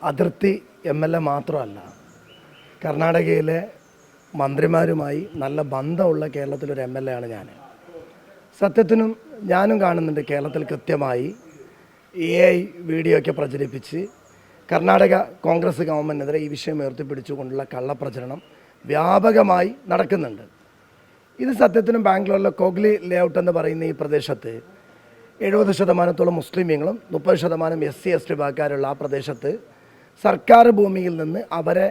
അതിർത്തി MLA മാത്രമല്ല, കർണാടകയിലെ മന്ത്രിമാരുമായി നല്ല ബന്ധമുള്ള കേരളത്തിലൊരു MLA ആണ് ഞാൻ. സത്യത്തിനും ഞാനും കാണുന്നുണ്ട് കേരളത്തിൽ കൃത്യമായി AI വീഡിയോ ഒക്കെ പ്രചരിപ്പിച്ച് കർണാടക കോൺഗ്രസ് ഗവൺമെൻറ്റിനെതിരെ ഈ വിഷയം ഉയർത്തിപ്പിടിച്ചുകൊണ്ടുള്ള കള്ളപ്രചരണം വ്യാപകമായി നടക്കുന്നുണ്ട്. ഇത് സത്യത്തിനും ബാംഗ്ലൂരിലെ കോഗ്ലി ലേഔട്ട് എന്ന് പറയുന്ന ഈ പ്രദേശത്ത് 70% മുസ്ലിമീങ്ങളും 30% SC/ST വിഭാഗക്കാരുള്ള ആ പ്രദേശത്ത് സർക്കാർ ഭൂമിയിൽ നിന്ന് അവരെ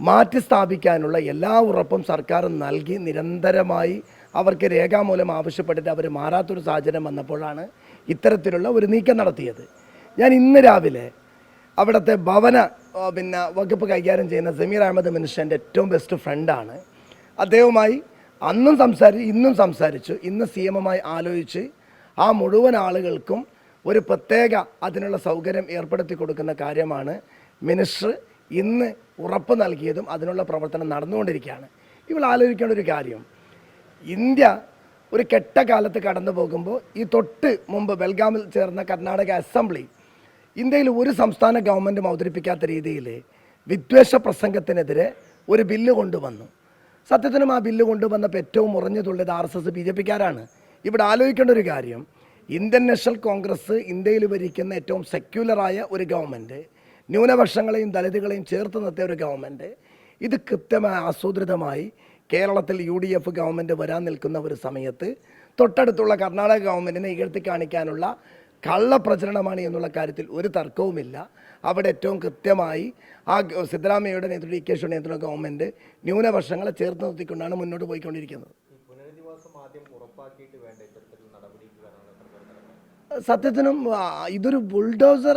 മാറ്റി സ്ഥാപിക്കാനുള്ള എല്ലാ ഉറപ്പും സർക്കാർ നൽകി നിരന്തരമായി അവർക്ക് രേഖാമൂലം ആവശ്യപ്പെട്ടിട്ട് അവർ മാറാത്തൊരു സാഹചര്യം വന്നപ്പോഴാണ് ഇത്തരത്തിലുള്ള ഒരു നീക്കം നടത്തിയത്. ഞാൻ ഇന്ന് രാവിലെ അവിടുത്തെ ഭവന വകുപ്പ് കൈകാര്യം ചെയ്യുന്ന സമീർ അഹമ്മദ് മിനിസ്റ്ററിൻ്റെ ഏറ്റവും ബെസ്റ്റ് ഫ്രണ്ടാണ്. അദ്ദേഹവുമായി ഇന്നും സംസാരിച്ചു. ഇന്ന് CM-മായി ആലോചിച്ച് ആ മുഴുവൻ ആളുകൾക്കും ഒരു പ്രത്യേക അതിനുള്ള സൗകര്യം ഏർപ്പെടുത്തി കൊടുക്കുന്ന കാര്യമാണ് മിനിസ്റ്റർ ഇന്ന് ഉറപ്പ് നൽകിയതും അതിനുള്ള പ്രവർത്തനം നടന്നുകൊണ്ടിരിക്കുകയാണ്. ഇവൾ ആലോചിക്കേണ്ട ഒരു കാര്യം, ഇന്ത്യ ഒരു കെട്ട കാലത്ത് കടന്നു പോകുമ്പോൾ ഈ തൊട്ട് മുമ്പ് ബെൽഗാമിൽ ചേർന്ന കർണാടക അസംബ്ലി ഇന്ത്യയിൽ ഒരു സംസ്ഥാന ഗവൺമെൻറ്റും അവതരിപ്പിക്കാത്ത രീതിയിൽ വിദ്വേഷ പ്രസംഗത്തിനെതിരെ ഒരു ബില്ല് കൊണ്ടുവന്നു. സത്യത്തിനും ആ ബില്ല് കൊണ്ടുവന്നപ്പോൾ ഏറ്റവും ഉറഞ്ഞു തുള്ളിയത് RSS BJP-ക്കാരാണ്. ഇവിടെ ആലോചിക്കേണ്ട ഒരു കാര്യം, ഇന്ത്യൻ നാഷണൽ കോൺഗ്രസ് ഇന്ത്യയിൽ ഭരിക്കുന്ന ഏറ്റവും സെക്യുലറായ ഒരു ഗവൺമെൻറ്, ന്യൂനപക്ഷങ്ങളെയും ദളിതുകളെയും ചേർത്ത് നിർത്തിയ ഒരു ഗവൺമെൻറ്, ഇത് കൃത്യമായി ആസൂത്രിതമായി കേരളത്തിൽ UDF ഗവൺമെൻറ് വരാൻ നിൽക്കുന്ന ഒരു സമയത്ത് തൊട്ടടുത്തുള്ള കർണാടക ഗവൺമെൻറ്റിനെ ഇകഴ്ത്തി കാണിക്കാനുള്ള കള്ളപ്രചരണമാണ് എന്നുള്ള കാര്യത്തിൽ ഒരു തർക്കവുമില്ല. അവിടെ ഏറ്റവും കൃത്യമായി ആ സിദ്ധരാമയ്യയുടെ നേതൃത്വം DK ശിവയുടെ നേതൃത്വ ഗവൺമെൻറ് ന്യൂനപക്ഷങ്ങളെ ചേർത്ത് നിർത്തിക്കൊണ്ടാണ് മുന്നോട്ട് പോയിക്കൊണ്ടിരിക്കുന്നത്. സത്യത്തിനും ഇതൊരു ബുൾഡോസർ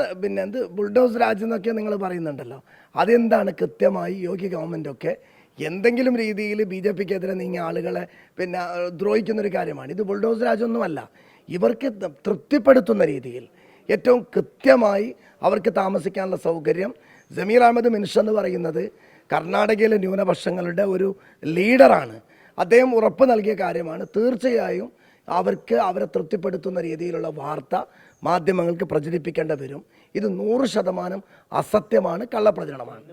ബുൾഡോസർ രാജ് എന്നൊക്കെ നിങ്ങൾ പറയുന്നുണ്ടല്ലോ, അതെന്താണ്? കൃത്യമായി യോഗി ഗവൺമെൻറ്റൊക്കെ എന്തെങ്കിലും രീതിയിൽ BJP-ക്കെതിരെ നീങ്ങിയ ആളുകളെ ദ്രോഹിക്കുന്നൊരു കാര്യമാണ്. ഇത് ബുൾഡോസർ രാജൊന്നുമല്ല. ഇവർക്ക് തൃപ്തിപ്പെടുത്തുന്ന രീതിയിൽ ഏറ്റവും കൃത്യമായി അവർക്ക് താമസിക്കാനുള്ള സൗകര്യം സമീർ അഹമ്മദ് മിനിസ്റ്റർ എന്ന് പറയുന്നത് കർണാടകയിലെ ന്യൂനപക്ഷങ്ങളുടെ ഒരു ലീഡറാണ്. അദ്ദേഹം ഉറപ്പ് നൽകിയ കാര്യമാണ്. തീർച്ചയായും അവരെ തൃപ്തിപ്പെടുത്തുന്ന രീതിയിലുള്ള വാർത്ത മാധ്യമങ്ങൾക്ക് പ്രചരിപ്പിക്കേണ്ടി വരും. ഇത് 100% അസത്യമാണ്, കള്ളപ്രചരണമാണ്.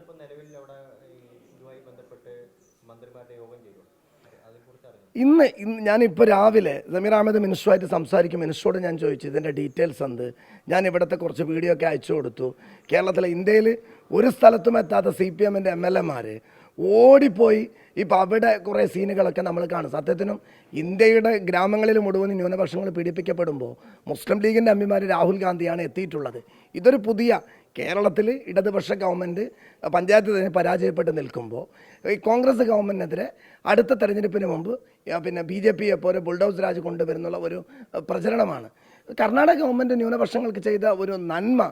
ഇന്ന് ഞാനിപ്പോൾ രാവിലെ സമീർ അഹമ്മദ് മിനിസ്റ്ററുമായിട്ട് സംസാരിക്കും. മിനിസ്റ്ററോട് ഞാൻ ചോദിച്ചു ഇതിൻ്റെ ഡീറ്റെയിൽസ് എന്ത്. ഞാൻ ഇവിടുത്തെ കുറച്ച് വീഡിയോ ഒക്കെ അയച്ചു കൊടുത്തു. കേരളത്തിലെ ഇന്ത്യയിൽ ഒരു സ്ഥലത്തും എത്താത്ത CPM-ൻ്റെ MLA-മാർ ഓടിപ്പോയി ഇപ്പോൾ അവിടെ കുറേ സീനുകളൊക്കെ നമ്മൾ കാണും. സത്യത്തിനും ഇന്ത്യയുടെ ഗ്രാമങ്ങളിൽ മുഴുവൻ ന്യൂനപക്ഷങ്ങൾ പീഡിപ്പിക്കപ്പെടുമ്പോൾ മുസ്ലിം ലീഗിൻ്റെ അമ്മിമാർ രാഹുൽ ഗാന്ധിയാണ് എത്തിയിട്ടുള്ളത്. ഇതൊരു പുതിയ കേരളത്തിൽ ഇടതുപക്ഷ ഗവൺമെൻറ് പഞ്ചായത്ത് തന്നെ പരാജയപ്പെട്ട് നിൽക്കുമ്പോൾ ഈ കോൺഗ്രസ് ഗവൺമെൻറ്റിനെതിരെ അടുത്ത തെരഞ്ഞെടുപ്പിന് മുമ്പ് BJP-യെ പോലെ ബുൾഡോസ് രാജ് കൊണ്ടുവരുന്നുള്ള ഒരു പ്രചരണമാണ്. കർണാടക ഗവൺമെൻറ് ന്യൂനപക്ഷങ്ങൾക്ക് ചെയ്ത ഒരു നന്മ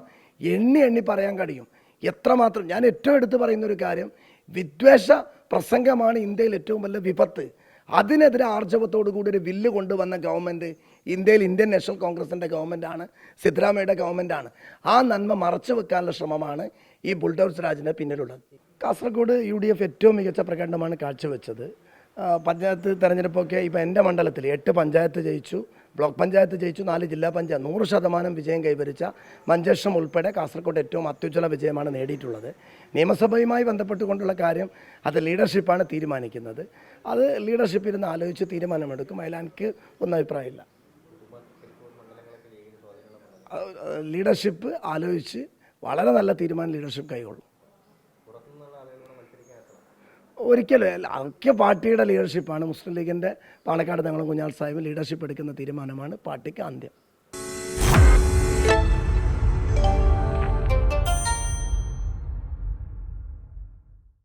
എണ്ണി പറയാൻ കഴിയും. എത്രമാത്രം ഞാൻ ഏറ്റവും എടുത്ത് പറയുന്നൊരു കാര്യം, വിദ്വേഷ പ്രസംഗമാണ് ഇന്ത്യയിൽ ഏറ്റവും വലിയ വിപത്ത്. അതിനെതിരെ ആർജവത്തോടു കൂടി ഒരു ബില്ല് കൊണ്ടുവന്ന ഗവൺമെൻറ് ഇന്ത്യയിൽ ഇന്ത്യൻ നാഷണൽ കോൺഗ്രസിൻ്റെ ഗവൺമെൻറ്റാണ്, സിദ്ധരാമയ്യയുടെ ഗവൺമെൻറ്റാണ്. ആ നന്മ മറച്ചു വെക്കാനുള്ള ശ്രമമാണ് ഈ ബുൾഡോസ് രാജിൻ്റെ പിന്നിലുള്ളത്. കാസർഗോഡ് UDF ഏറ്റവും മികച്ച പ്രകടനമാണ് കാഴ്ചവെച്ചത്. പഞ്ചായത്ത് തെരഞ്ഞെടുപ്പൊക്കെ ഇപ്പോൾ എൻ്റെ മണ്ഡലത്തിൽ 8 പഞ്ചായത്ത് ജയിച്ചു, ബ്ലോക്ക് പഞ്ചായത്ത് ജയിച്ചു, 4 ജില്ലാ പഞ്ചായത്ത് 100% വിജയം കൈവരിച്ച മഞ്ചേശ്വരം ഉൾപ്പെടെ കാസർഗോഡ് ഏറ്റവും അത്യുജ്വല വിജയമാണ് നേടിയിട്ടുള്ളത്. നിയമസഭയുമായി ബന്ധപ്പെട്ടുകൊണ്ടുള്ള കാര്യം അത് ലീഡർഷിപ്പാണ് തീരുമാനിക്കുന്നത്. അത് ലീഡർഷിപ്പ് ഇരുന്ന് ആലോചിച്ച് തീരുമാനമെടുക്കും. അതിൽ എനിക്ക് ഒന്നും അഭിപ്രായമില്ല. ലീഡർഷിപ്പ് ആലോചിച്ച് വളരെ നല്ല തീരുമാനം ലീഡർഷിപ്പ് കൈകൊള്ളും. ഒരിക്കലും ഒക്കെ പാർട്ടിയുടെ ലീഡർഷിപ്പാണ്. മുസ്ലിം ലീഗിൻ്റെ പാണക്കാട് തങ്ങളും കുഞ്ഞാൽ സാഹിബ് ലീഡർഷിപ്പ് എടുക്കുന്ന തീരുമാനമാണ് പാർട്ടിക്ക് അന്ത്യം.